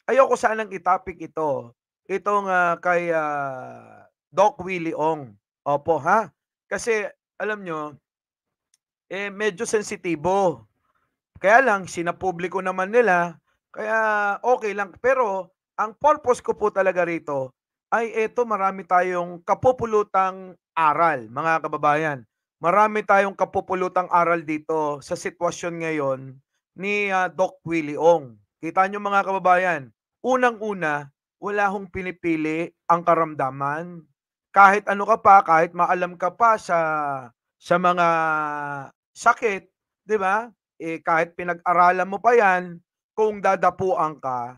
ayoko sanang i-topic ito, itong, kay, Doc Willie Ong. Opo, ha? Kasi alam nyo, medyo sensitibo. Kaya lang sinapubliko naman nila, kaya okay lang. Pero ang purpose ko po talaga rito ay eto, marami tayong kapupulutang aral, mga kababayan. Marami tayong kapupulutang aral dito sa sitwasyon ngayon ni, Doc Willie Ong. Kita niyo mga kababayan, unang-una, wala hong pinipili ang karamdaman. Kahit ano ka pa, kahit maalam ka pa sa mga sakit, 'di ba? Kahit pinag-aralan mo pa 'yan, kung dadapuan ka.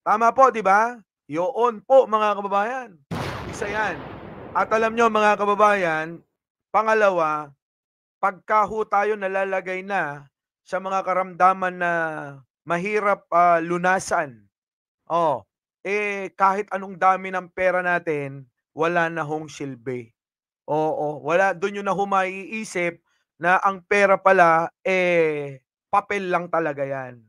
Tama po, 'di ba? Yoon po mga kababayan, isa 'yan. At alam niyo mga kababayan, pangalawa, pagka ho tayo nalalagay na sa mga karamdaman na mahirap, lunasan, oh, kahit anong dami ng pera natin, wala na hong silbi. Oo, wala, dun niyo na ho maiisip na ang pera pala, papel lang talaga 'yan.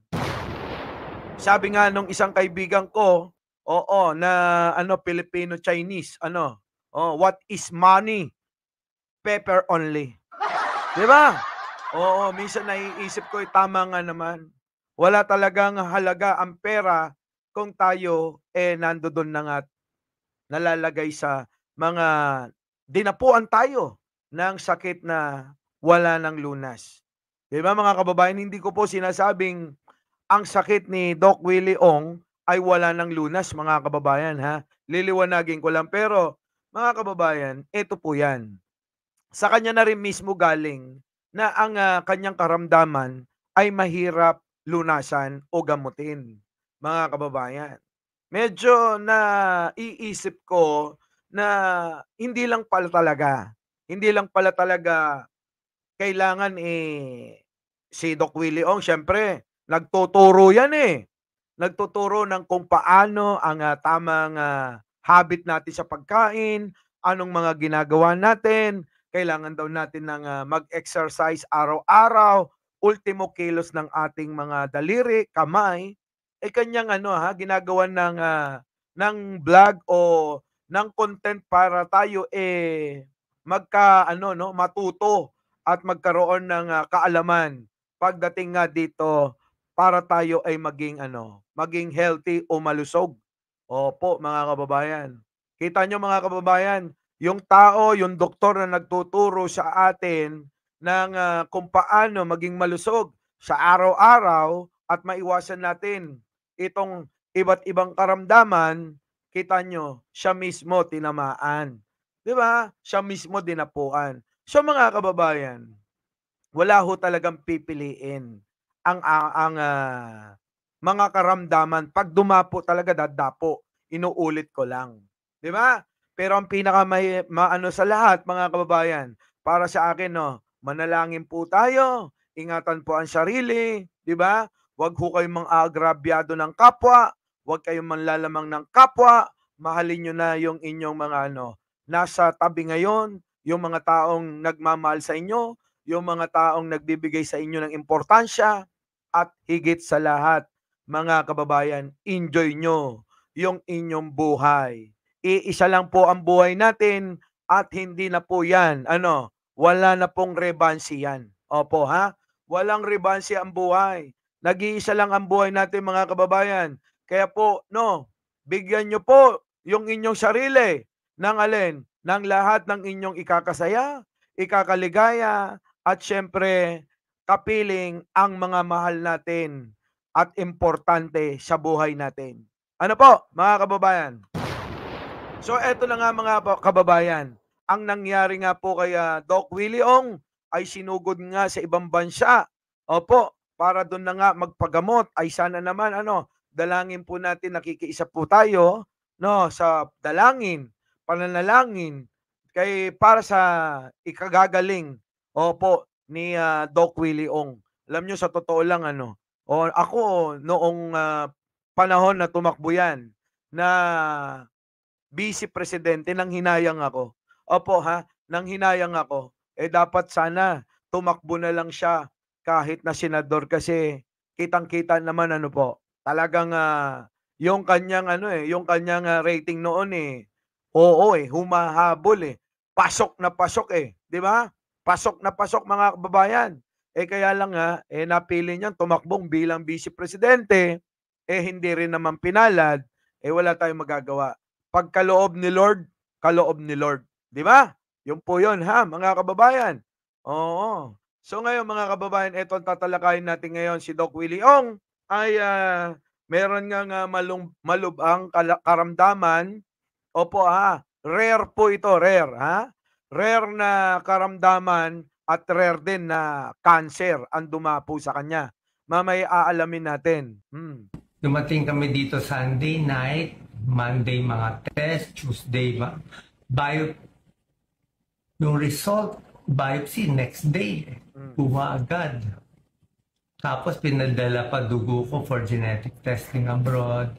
Sabi nga nung isang kaibigan ko, oo, na ano, Filipino-Chinese ano, "What is money? Pepper only." 'Di ba? Oo, minsan naiisip ko, tama nga naman. Wala talagang halaga ang pera kung tayo, nandodo'n na nga't nalalagay sa mga dinapuan tayo ng sakit na wala ng lunas. 'Di ba mga kababayan, hindi ko po sinasabing ang sakit ni Doc Willie Ong ay wala ng lunas mga kababayan, ha. Liliwanagin ko lang, pero mga kababayan, eto po 'yan. Sa kanya na rin mismo galing na ang, kanyang karamdaman ay mahirap lunasan o gamutin, mga kababayan. Medyo naiisip ko na hindi lang pala talaga kailangan, si Doc Willie Ong siyempre nagtuturo 'yan, Nagtuturo ng kung paano ang, tamang, habit natin sa pagkain, anong mga ginagawa natin, kailangan daw natin ng, mag-exercise araw-araw, ultimo kilos ng ating mga daliri, kamay, kanyang ano, ginagawan ng vlog o ng content para tayo, magka-ano 'no, matuto at magkaroon ng, kaalaman pagdating nga dito para tayo ay maging ano, maging healthy o malusog. Opo, mga kababayan. Kita niyo mga kababayan, yung tao, yung doktor na nagtuturo sa atin ng, kung paano maging malusog sa araw-araw at maiwasan natin itong iba't ibang karamdaman, kita niyo, siya mismo tinamaan. 'Di ba? Siya mismo dinapuan. So mga kababayan, wala ho talagang pipiliin ang mga karamdaman. 'Pag dumapo talaga, dadapo, inuulit ko lang, 'di ba? Pero ang maano sa lahat mga kababayan, para sa akin 'no, manalangin po tayo, ingatan po ang sarili, 'di ba? Huwag ho kayong mang-aagrabyado ng kapwa, huwag kayong manlalamang ng kapwa, mahalin niyo na yung inyong mga ano, nasa tabi ngayon, yung mga taong nagmamahal sa inyo, yung mga taong nagbibigay sa inyo ng importansya, at higit sa lahat, mga kababayan, enjoy nyo yung inyong buhay. Iisa lang po ang buhay natin at hindi na po yan, ano, wala na pong rebansi yan. Opo, ha? Walang rebansi ang buhay. Nag-iisa lang ang buhay natin mga kababayan. Kaya po, no, bigyan nyo po yung inyong sarili ng alin, ng lahat ng inyong ikakasaya, ikakaligaya, at siyempre, kapiling ang mga mahal natin at importante sa buhay natin. Ano po, mga kababayan? So eto na nga mga kababayan, ang nangyari nga po kay, Doc Willie Ong ay sinugod nga sa ibang bansa. Opo, para dun na nga magpagamot. Ay sana naman ano, dalangin po natin, nakikiisa po tayo 'no, sa dalangin, pananalangin para sa ikagagaling, opo, ni, Doc Willie Ong. Alam niyo, sa totoo lang ano, ako noong, panahon na tumakbo 'yan na Vice Presidente, nanghinayang ako. Opo, nanghinayang ako. Dapat sana tumakbo na lang siya kahit na senador, kasi kitang-kita naman ano po, talagang, yung kanyang ano, yung kanyang, rating noon, oo, humahabol, pasok, 'di ba? Pasok na pasok mga kababayan. Kaya lang nga, napili niyang tumakbong bilang Vice Presidente, hindi rin naman pinalad, wala tayong magagawa. Pagkaloob ni Lord, kaloob ni Lord, 'di ba? Yun po yun ha, mga kababayan. Oo. So ngayon mga kababayan, eto ang tatalakayin natin ngayon, si Doc Willie Ong ay, meron ngang, malubhang karamdaman. Opo, rare po ito, rare, rare na karamdaman at rare din na cancer ang dumapo sa kanya. Mamaya aalamin natin. Dumating kami dito Sunday night, Monday mga test, Tuesday bio, yung result, biopsy next day, kuha agad. Tapos pinadala pa dugo ko for genetic testing abroad.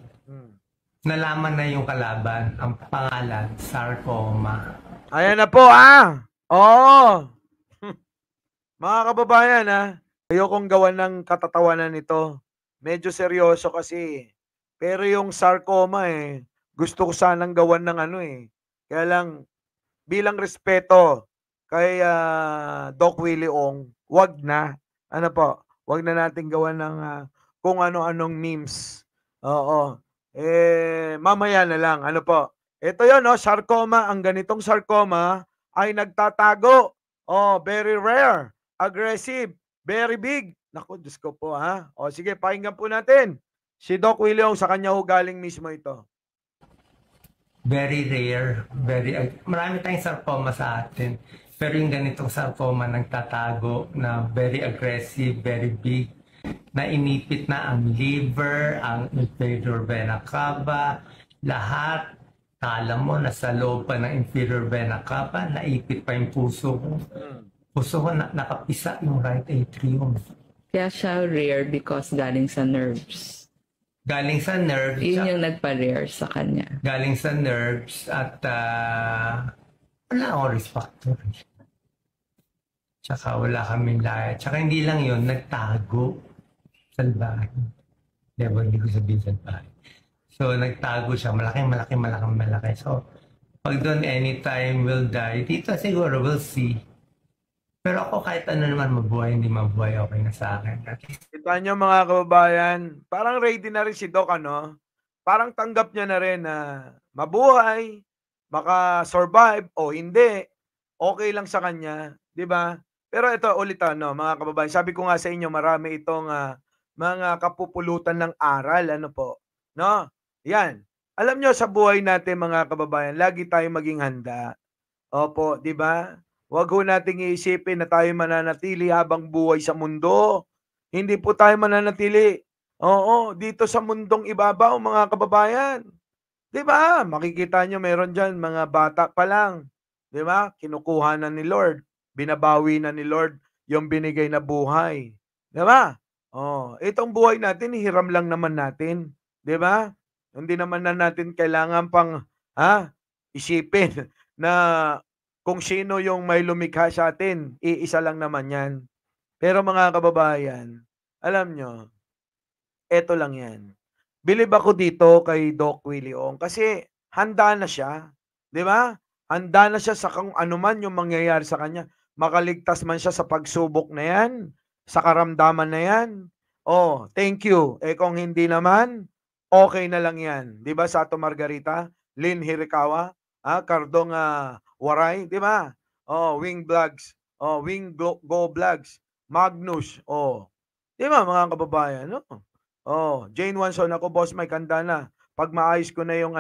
Nalaman na yung kalaban, ang pangalan, sarcoma. Ayan na po, Oo. Mga kababayan, ayokong gawan ng katatawanan ito. Medyo seryoso kasi. Pero yung sarcoma, gusto ko sanang gawan ng ano, Kaya lang, bilang respeto kay, Doc Willie Ong, 'wag na. Ano po, 'wag na nating gawan ng, kung ano-anong memes. Oo. Mamaya na lang, ano po. Ito 'yon, sarcoma. Ang ganitong sarcoma ay nagtatago. Very rare, aggressive, very big. Naku, Diyos ko po, sige, pakinggan po natin si Doc Willie Ong, sa kanya ho galing mismo ito. Very rare, marami tayong sarcoma sa atin. Pero yung ganitong sarcoma nagtatago na very aggressive, very big, na inipit na ang liver, ang inferior vena cava, lahat. Kala mo, nasa loob pa ng inferior vena cava, naipit pa yung puso ko. Puso ko nakapisa yung right atrium. Kaya siya rare because galing sa nerves. Galing sa nerves. Yun yung nagpa-rare sa kanya. Galing sa nerves at wala akong risk factor. Tsaka wala kaming lahat. Tsaka hindi lang yun, nagtago. Salbahe. Hindi ko sabihin salbahe. So, nagtago siya. Malaki. So, pag doon anytime will die, dito siguro we'll see. Pero ako kahit ano naman mabuhay, hindi mabuhay, okay na sa akin. Kita nyo mga kababayan, parang ready na rin si Doc, Parang tanggap niya na rin na mabuhay, maka-survive o hindi, okay lang sa kanya, 'di ba? Pero ito ulit, mga kababayan, sabi ko nga sa inyo marami itong, mga kapupulutan ng aral, ano po, 'no? 'Yan. Alam niyo sa buhay natin mga kababayan, lagi tayong maging handa. Opo, 'di ba? Huwag ho nating iisipin na tayo mananatili habang buhay sa mundo. Hindi po tayo mananatili, dito sa mundong ibabaw mga kababayan. 'Di ba? Makikita niyo meron diyan mga bata pa lang, 'di ba? Kinukuha na ni Lord, binabawi na ni Lord yung binigay na buhay, 'di ba? Itong buhay natin hiram lang naman natin, 'di ba? Hindi naman na natin kailangan pang, isipin na kung sino yung may lumikha sa atin, iisa lang naman 'yan. Pero mga kababayan, alam nyo, eto lang 'yan. Bilib ako dito kay Doc Willie Ong kasi handa na siya, 'di ba? Handa na siya sa kung ano man yung mangyayari sa kanya. Makaligtas man siya sa pagsubok na 'yan, sa karamdaman na 'yan. Thank you. Kung hindi naman, okay na lang 'yan. 'Di ba Sato Margarita, Lynn Hirikawa, Cardong, Waray, 'di ba? Wing Vlogs, Wing Go Vlogs, Magnus, 'di ba mga kababayan, no? Jane Wanson, ako Boss Mike, handa na. 'Pag maayos ko na yung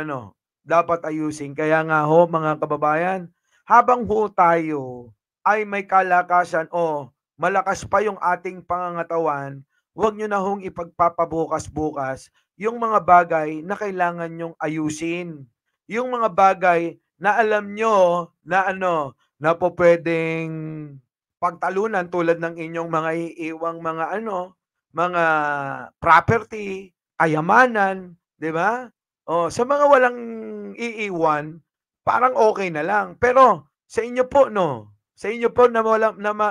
dapat ayusin. Kaya nga ho mga kababayan, habang ho tayo ay may kalakasan o malakas pa yung ating pangangatawan, huwag niyo na hong ipagpapabukas-bukas yung mga bagay na kailangan niyong ayusin. Yung mga bagay na alam niyo na na pupuwedeng pagtalunan tulad ng inyong mga iiwang mga property, kayamanan, 'di ba? Sa mga walang iiwan, parang okay na lang. Pero sa inyo po 'no, sa inyo po na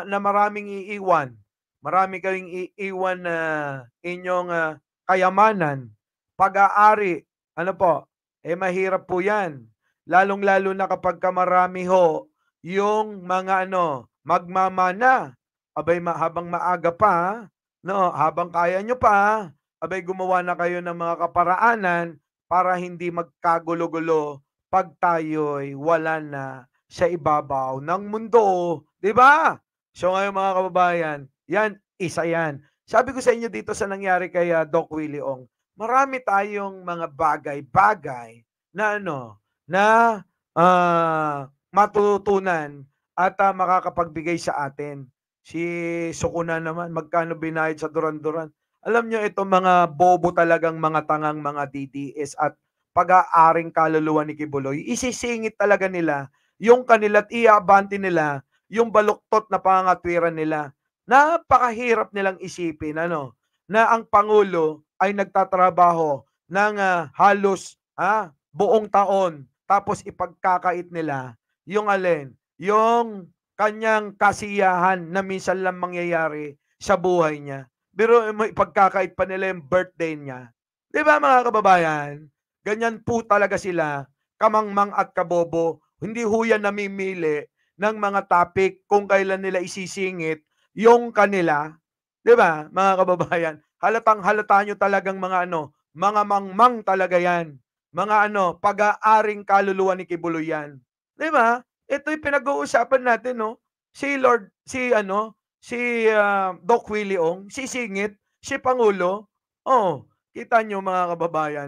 na maraming iiwan, marami kayong iiwan na inyong, kayamanan, pag-aari, ano po, mahirap po yan. Lalong-lalo na kapag marami ho yung mga magmamana. Abay, habang maaga pa, no, habang kaya nyo pa, abay gumawa na kayo ng mga kaparaanan para hindi magkagulo-gulo pag tayo'y wala na sa ibabaw ng mundo. 'Di ba? So ngayon mga kababayan, yan, isa yan. Sabi ko sa inyo dito sa nangyari kay Doc Willie Ong, marami tayong mga bagay-bagay na na matututunan at makakapagbigay sa atin. Si Sukuna naman, magkano binayad sa Duran-Duran? Alam nyo, itong mga bobo talagang mga tangang mga DDS at pag-aaring kaluluwa ni Kibuloy, isisingit talaga nila yung kanila't iaabante nila yung baluktot na pangangatwiran nila. Napakahirap nilang isipin na ang Pangulo ay nagtatrabaho ng halos buong taon tapos ipagkakait nila yung alin, yung kanyang kasiyahan na minsan lang mangyayari sa buhay niya. Pero ipagkakait pa nila yung birthday niya. 'Di ba mga kababayan? Ganyan po talaga sila, kamangmang at kabobo. Hindi ho yan namimili ng mga topic kung kailan nila isisingit yung kanila. 'Di ba mga kababayan? Halatang-halata nyo talagang mga mangmang talaga yan. Mga pag-aaring kaluluwa ni Kibuloy yan. 'Di ba? Ito'y pinag-uusapan natin, no? Si Doc Willie Ong, sisingit, si Pangulo. Oh, kita nyo mga kababayan,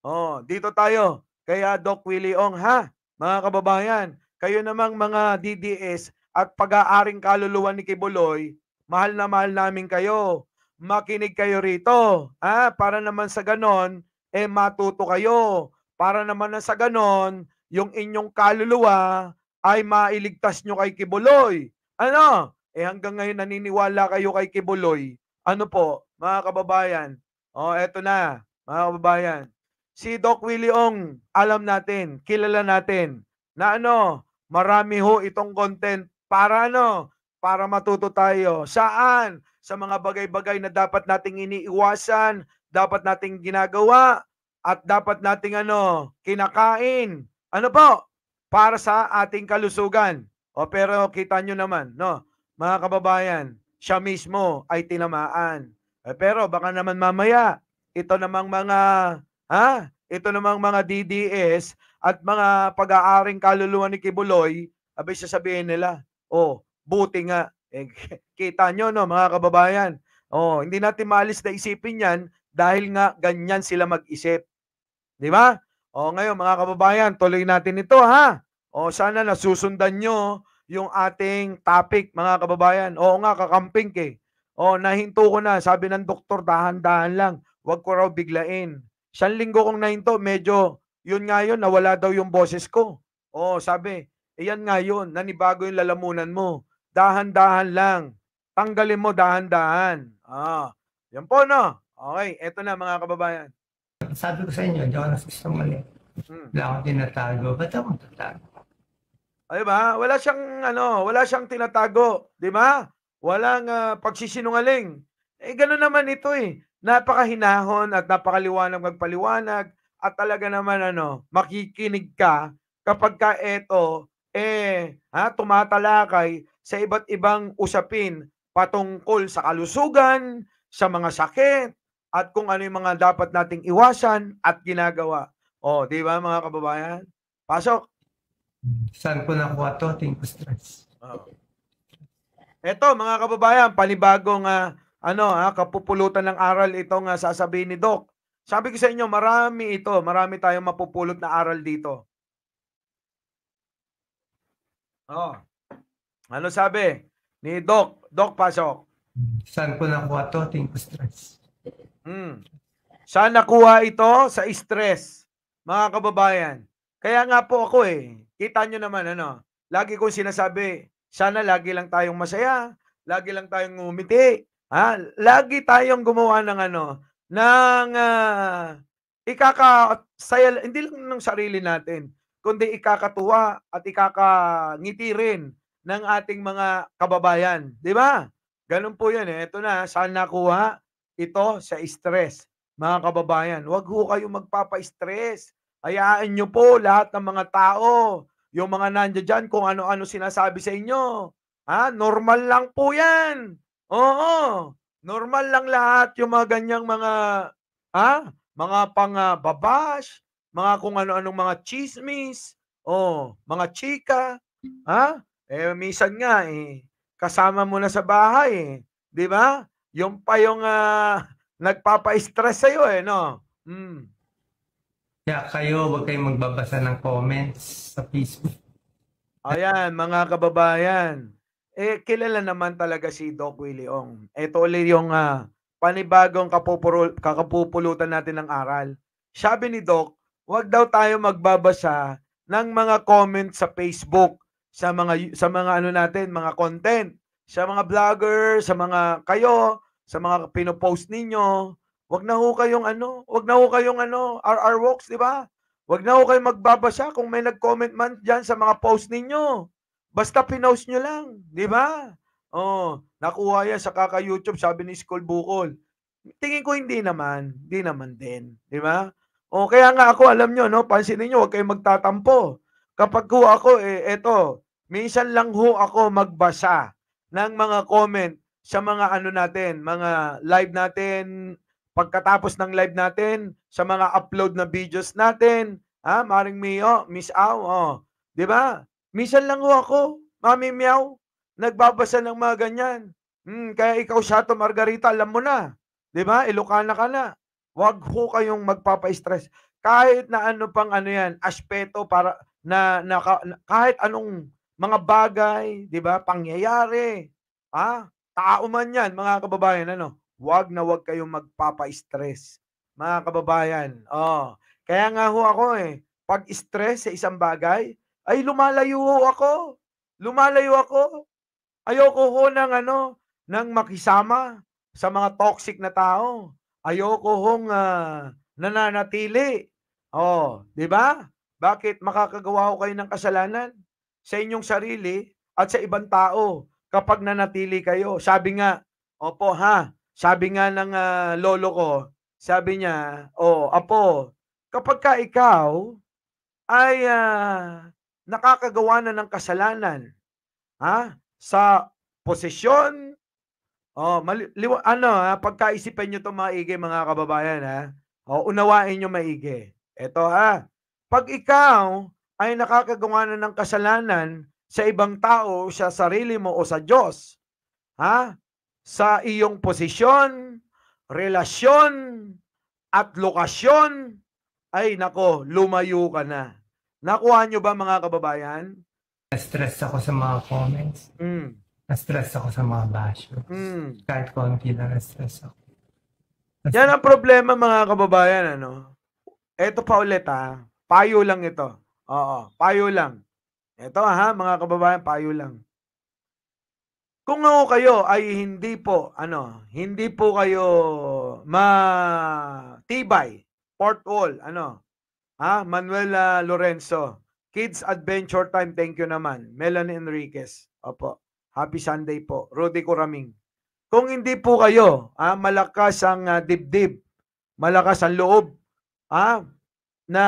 Oh, dito tayo. Kaya Doc Willie Ong, ha? Mga kababayan, kayo namang mga DDS at pag-aaring kaluluwa ni Kibuloy, mahal na mahal namin kayo. Makinig kayo rito, para naman sa ganon, matuto kayo. Para naman na sa ganon, yung inyong kaluluwa ay mailigtas nyo kay Kibuloy. Hanggang ngayon naniniwala kayo kay Kibuloy. Ano po, mga kababayan? Eto na, mga kababayan. Si Doc Willie Ong, alam natin, kilala natin, na marami ho itong content para para matuto tayo. Saan? Sa mga bagay-bagay na dapat nating iniiwasan, dapat nating ginagawa, at dapat nating kinakain. Ano po? Para sa ating kalusugan. Pero kita nyo naman, mga kababayan, siya mismo ay tinamaan. Pero baka naman mamaya, ito namang mga DDS at mga pag-aaring kaluluwa ni Kibuloy, abay sasabihin nila, buti nga. Kita nyo, mga kababayan. Hindi natin maalis na isipin yan dahil nga ganyan sila mag-isip. Di ba? Ngayon mga kababayan, tuloy natin ito, ha? Sana nasusundan nyo yung ating topic, mga kababayan. Oo nga, kakamping nahinto ko na. Sabi ng doktor, dahan-dahan lang. Huwag ko raw biglain. 1 linggo kong nahinto, medyo, yun nga yun, nawala daw yung boses ko. Sabi, yan nga yun, nanibago yung lalamunan mo. Dahan-dahan lang. Tanggalin mo dahan-dahan. Yan po, Okay, eto na mga kababayan. Sabi ko sa inyo, di ako nagsisinungaling. Wala akong tinatago. Ba't ako tatago? Ay ba? Wala siyang tinatago, 'di ba? Walang pagsisinungaling. Gano'n naman ito Napakahinahon at napakaliwanag magpaliwanag at talaga naman makikinig ka kapagka ito tumatalakay sa iba't ibang usapin patungkol sa kalusugan, sa mga sakit, at kung ano yung mga dapat nating iwasan at ginagawa. 'Di ba mga kababayan? Pasok. Saan ko nakuha to? Think stress. Eto mga kababayan, panibagong kapupulutan ng aral itong sasabihin ni Doc. Sabi ko sa inyo, marami tayong mapupulot na aral dito. Ano sabi ni Doc? Doc, pasok. Saan ko nakuha to? Think stress. Saan nakuha ito? Sa stress, mga kababayan. Kaya nga po ako kita nyo naman lagi kong sinasabi, sana lagi lang tayong masaya, lagi lang tayong ngumiti, lagi tayong gumawa ng ikakasaya, hindi lang ng sarili natin, kundi ikakatuwa at ikakangiti rin ng ating mga kababayan. Di ba? Ganun po yan Ito na, saan nakuha? Ito sa stress. mga kababayan. Wag ho kayong magpapa-stress. Hayaan nyo po lahat ng mga tao, yung mga nandiyan diyan kung ano-ano sinasabi sa inyo. Normal lang po 'yan. Oo, normal lang lahat yung mga ganyang mga mga babash, mga kung ano-anong mga tsismis, mga chika, minsan nga, kasama mo na sa bahay, 'di ba? Yung pa yung, nagpapa-stress sa'yo, 'no? Kaya kayo, huwag kayong magbabasa ng comments sa Facebook. Ayan, mga kababayan, kilala naman talaga si Doc Willie Ong. Ito ulit yung, panibagong kakapupulutan natin ng aral. Sabi ni Doc, "Wag daw tayo magbabasa ng mga comment sa Facebook, sa mga ano natin, mga content, sa mga vlogger, sa mga kayo, sa mga pino-post ninyo. Wag na ho kayong ano, wag na ho kayong ano, RR Walks, 'di ba? Wag na ho kayong magbabasa kung may nag-comment man diyan sa mga post ninyo. Basta pinost nyo lang, 'di ba? Nakuha yan sa kaka-YouTube, sabi ni Skol Bukol. Tingin ko hindi naman din, 'di ba? Kaya nga ako alam nyo 'no, pansinin niyo, huwag kayong magtatampo. Kapag ho ako, eto, minsan lang ho ako magbasa ng mga comment sa mga ano natin, mga live natin, pagkatapos ng live natin, sa mga upload na videos natin, Maring Mio, Miss Au, 'di ba? Minsan lang ho ako, Mami Meow, nagbabasa ng mga ganyan. Kaya ikaw, Shato Margarita, alam mo na, 'di ba? Ilocana ka na. Wag ho kayong magpapa-stress. Kahit na ano pang ano 'yan, aspeto para kahit anong mga bagay, 'di ba, pangyayari, tao man 'yan, mga kababayan, ano, wag na wag kayong magpapa-stress, mga kababayan. Kaya nga ho ako, 'pag stress sa isang bagay, ay lumalayo ho ako. Lumalayo ako. Ayoko ho ng ano, ng makisama sa mga toxic na tao. Ayoko hong, nananatili. 'Di ba? Bakit? Makakagawa ho kayo ng kasalanan sa inyong sarili at sa ibang tao kapag nanatili kayo. Sabi nga, opo sabi nga ng, lolo ko, sabi niya, "Apo, kapagka ikaw ay, nakakagawa na ng kasalanan, sa posisyon, pagkaisipan niyo 'to maigi, mga kababayan, unawain niyo maigi. Eto, 'pag ikaw ay nakakagawa na ng kasalanan sa ibang tao, sa sarili mo o sa Diyos, sa iyong posisyon, relasyon, at lokasyon, ay nako, lumayo ka na." Nakuha niyo ba, mga kababayan? Na-stress ako sa mga comments. Na-stress ako sa mga bashers. Kahit konti na na-stress ako. Yan ang problema, mga kababayan, ano? Eto pa ulit, payo lang ito. Payo lang. Eto, mga kababayan, payo lang. Kung kayo ay hindi po kayo matibay, Port Wall, Manuel Lorenzo, Kids Adventure Time, thank you naman. Melanie Enriquez, opo. Happy Sunday po. Rudy Coraming. Kung hindi po kayo, malakas ang dibdib, malakas ang loob, na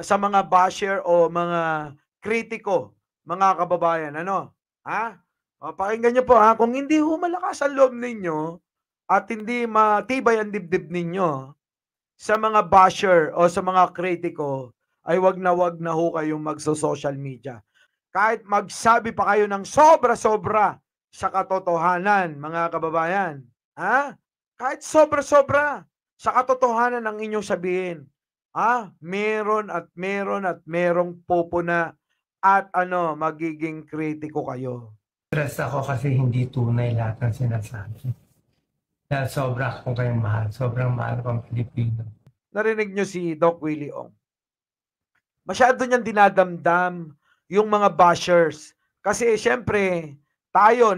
sa mga basher o mga kritiko, mga kababayan, pakinggan niyo po, kung hindi ho malakas ang loob ninyo at hindi matibay ang dibdib ninyo sa mga basher o sa mga kritiko, ay wag na ho kayong magso-social media. Kahit magsabi pa kayo ng sobra-sobra sa katotohanan, mga kababayan, kahit sobra-sobra sa katotohanan ng inyong sabihin, meron at merong pupuna at magiging kritiko kayo. Stress ako kasi hindi tunay lahat ng sinasabi. Dahil sobra akong kayong mahal. Sobrang mahal ko ang Pilipino. Narinig nyo si Doc Willie Ong. Masyado niyang dinadamdam yung mga bashers. Kasi syempre, tayo,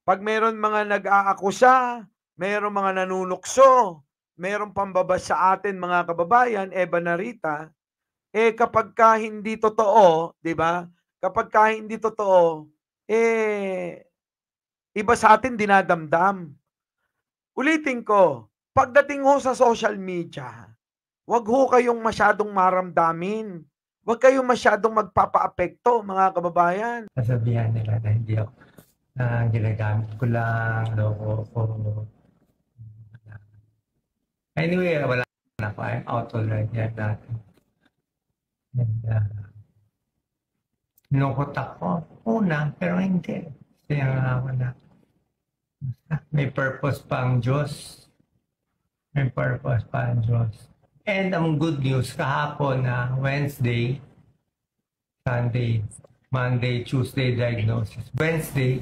pag meron mga nag-aakusa, meron mga nanunukso, meron pambabas sa atin, mga kababayan, Eva Narita, kapag ka hindi totoo, 'di ba? Kapag ka hindi totoo, iba sa atin dinadamdam. Ulitin ko, pagdating ho sa social media, wag ho kayong masyadong maramdamin. Wag kayong masyadong magpapaapekto, mga kababayan. Sasabihan nila na hindi ako, na ginagamit ko lang, loko ko. Anyway, wala na ako. I'm out already at natin. And, nilungkot ako. Una, pero hindi. Kaya nga ako na. May purpose pa ang Diyos. May purpose pa ang Diyos. And ang good news, kahapon na Wednesday, Sunday, Monday, Tuesday diagnosis. Wednesday,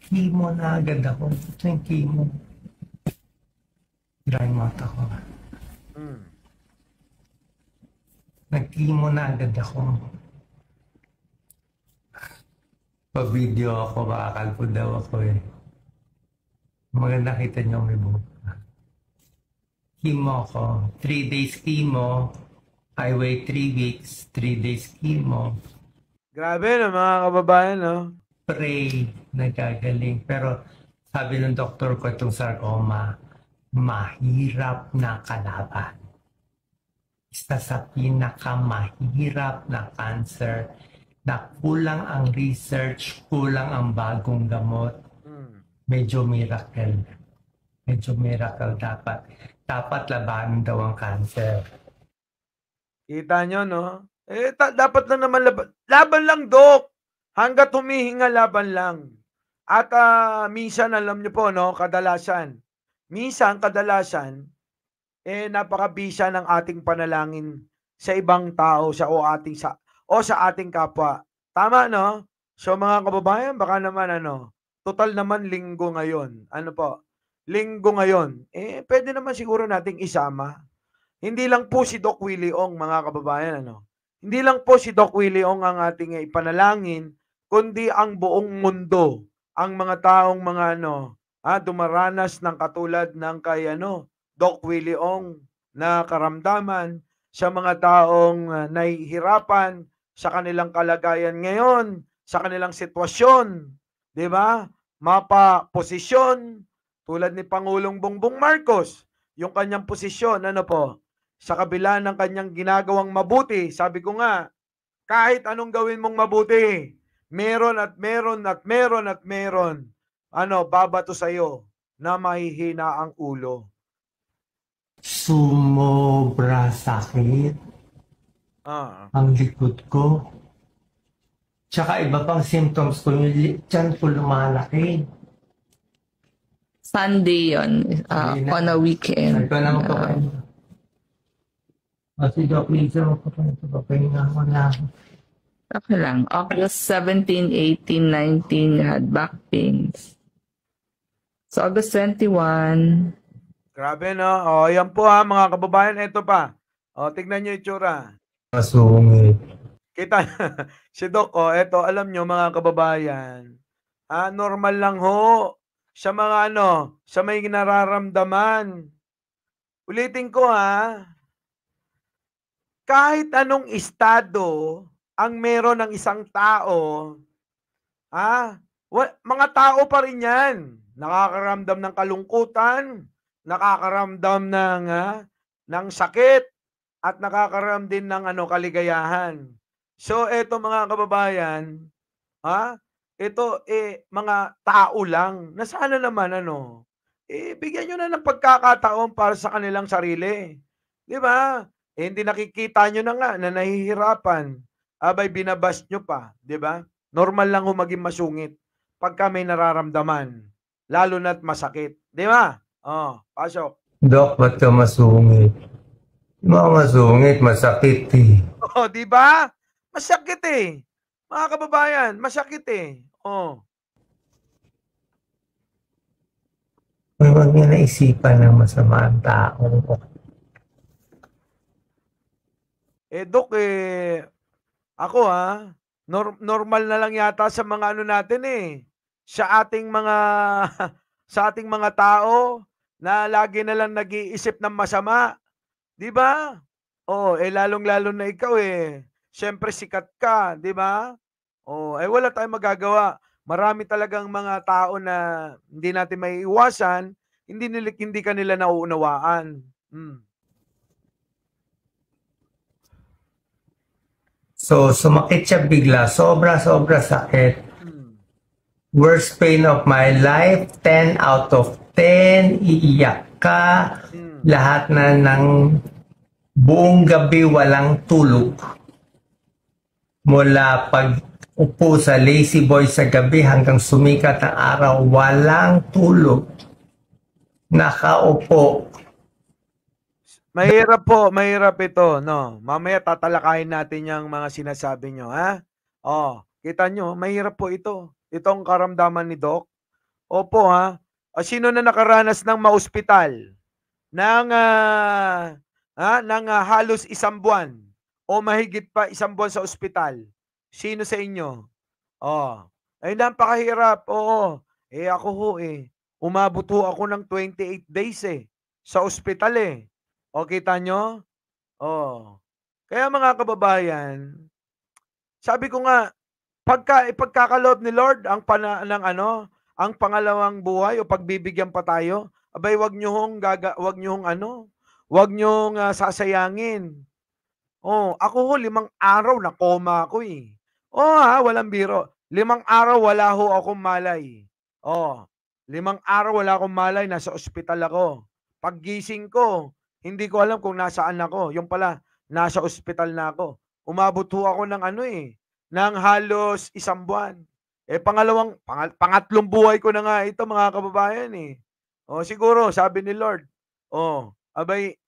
chemo na agad ako. Ito yung chemo. Dry mouth ako. Nag-chemo na agad ako. Pag-video ako, makakalpo daw ako eh. Maganda kita niyo may buhok. Chemo ko. 3 days chemo. I wait 3 weeks. 3 days chemo. Grabe no, mga kababayan, no? Pray, nagagaling. Pero sabi ng doktor ko itong sarcoma, mahirap na kalaban. Isa sa pinakamahirap na cancer na kulang ang research, kulang ang bagong gamot. Medyo miracle. Medyo miracle dapat. Dapat labanan daw ang cancer. Kita nyo, no? Dapat lang naman laban. Laban lang, Dok. Hanggat humihinga, laban lang. At minsan, alam nyo po, no? Kadalasan, napakabisa ng ating panalangin sa ibang tao sa ating kapwa. Tama, no? So mga kababayan, baka naman total naman linggo ngayon. Ano po? Linggo ngayon. Pwede naman siguro nating isama. Hindi lang po si Doc Willie Ong, mga kababayan, Hindi lang po si Doc Willie Ong ang ating ipanalangin, kundi ang buong mundo, ang mga taong dumaranas ng katulad ng kay Doc Willie Ong na karamdaman, sa mga taong nahihirapan sa kanilang kalagayan ngayon, sa kanilang sitwasyon, 'di ba? Mapa-posisyon tulad ni Pangulong Bongbong Marcos, yung kanyang posisyon sa kabila ng kanyang ginagawang mabuti. Sabi ko nga, kahit anong gawin mong mabuti, meron at meron at meron at meron babato sa iyo na mahihina ang ulo. Sumobra sakit ang likod ko. Tsaka iba pang symptoms ko, yung tiyan ko lumalaki. Sunday yun, on a weekend. Ito naman po kayo. Si Doc Lisa, papahinga ko na. Okay lang. August 17, 18, 19, you had back pains. So August 21, Grabe, no? Yan po mga kababayan. Ito pa. Tignan nyo yung itsura. Masungit. Kita si Doc, ito, alam nyo mga kababayan, normal lang ho sa mga sa may nararamdaman. Ulitin ko kahit anong estado ang meron ng isang tao, mga tao pa rin yan. Nakakaramdam ng kalungkutan, nakakaramdam ng sakit, at nakakaramdam din ng kaligayahan. So eto mga kababayan, ito mga tao lang na sana naman bigyan nyo na ng pagkakataon para sa kanilang sarili. 'Di ba? Hindi nakikita nyo na nga na nahihirapan. Abay binabas nyo pa, 'di ba? Normal lang maging masungit pagka may nararamdaman, lalo na't masakit, 'di ba? Pasok. Doc, ba't ka masungit? Mga masungit, masakit eh. 'Di ba? Masakit eh. Mga kababayan, masakit eh. Huwag niya naisipan ng masama ang tao. Doc, ako normal na lang yata sa mga natin sa ating mga tao na lagi na lang nag-iisip ng masama. 'Di ba? Lalong-lalo na ikaw siyempre sikat ka, 'di ba? Wala tayong magagawa. Marami talagang mga tao na hindi natin maiiwasan hindi ka nila nauunawaan. So, sumakit siya bigla. Sobra-sobra sakit. Worst pain of my life, 10 out of 10. Iiyak ka. Lahat na ng buong gabi walang tulog. Mula pag upo sa lazy boy sa gabi hanggang sumikat ang araw, walang tulog. Nakaupo. Mahirap ito, no. Mamaya tatalakayin natin yung mga sinasabi nyo, ha? Kita nyo, mahirap po ito. Itong karamdaman ni Doc. Opo, ha? Sino na nakaranas ng maospital ng halos 1 buwan o mahigit pa 1 buwan sa ospital? Sino sa inyo? Ay napakahirap. Oo. Ako ho umabot ho ako ng 28 days sa ospital O kita nyo? Kaya mga kababayan, sabi ko nga, ipagkakaloob ni Lord ang ang pangalawang buhay o pagbibigyan pa tayo, abay wag niyo hong sasayangin. Ako ho 5 araw na coma ako walang biro. 5 araw wala ho akong malay. 5 araw wala akong malay, nasa ospital ako. Paggising ko, hindi ko alam kung nasaan ako. Yung pala, nasa ospital na ako. Umabot ho ako ng ng halos 1 buwan. Pangatlong buhay ko na nga ito mga kababayan siguro, sabi ni Lord, abay,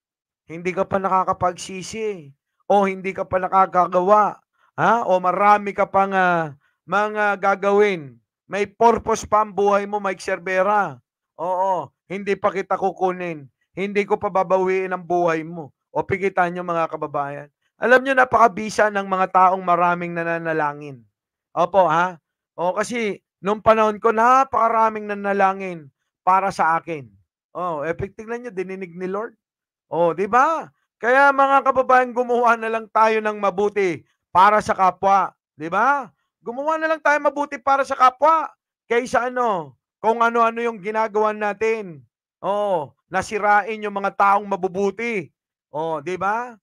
hindi ka pa nakakapagsisi hindi ka pa nakakagawa, o marami ka pang mga gagawin. May purpose pa ang buhay mo, Mike Cervera. Hindi pa kita kukunin. Hindi ko pa babawiin ang buhay mo. Pigitan nyo mga kababayan. Alam nyo, napakabisa ng mga taong maraming nananalangin. Kasi nung panahon ko, napakaraming nanalangin para sa akin. Tignan nyo, dininig ni Lord. Di ba? Kaya mga kababayan, gumawa na lang tayo ng mabuti para sa kapwa. Di ba? Gumawa na lang tayo mabuti para sa kapwa. Kaysa kung ano-ano yung ginagawa natin. Nasirain yung mga taong mabubuti. Di ba?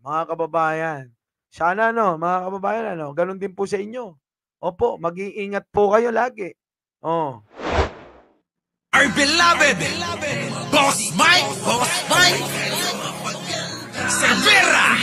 Mga kababayan. Sana mga kababayan, ganun din po sa inyo. Opo, mag-iingat po kayo lagi. Our beloved Boss Mike Cervera.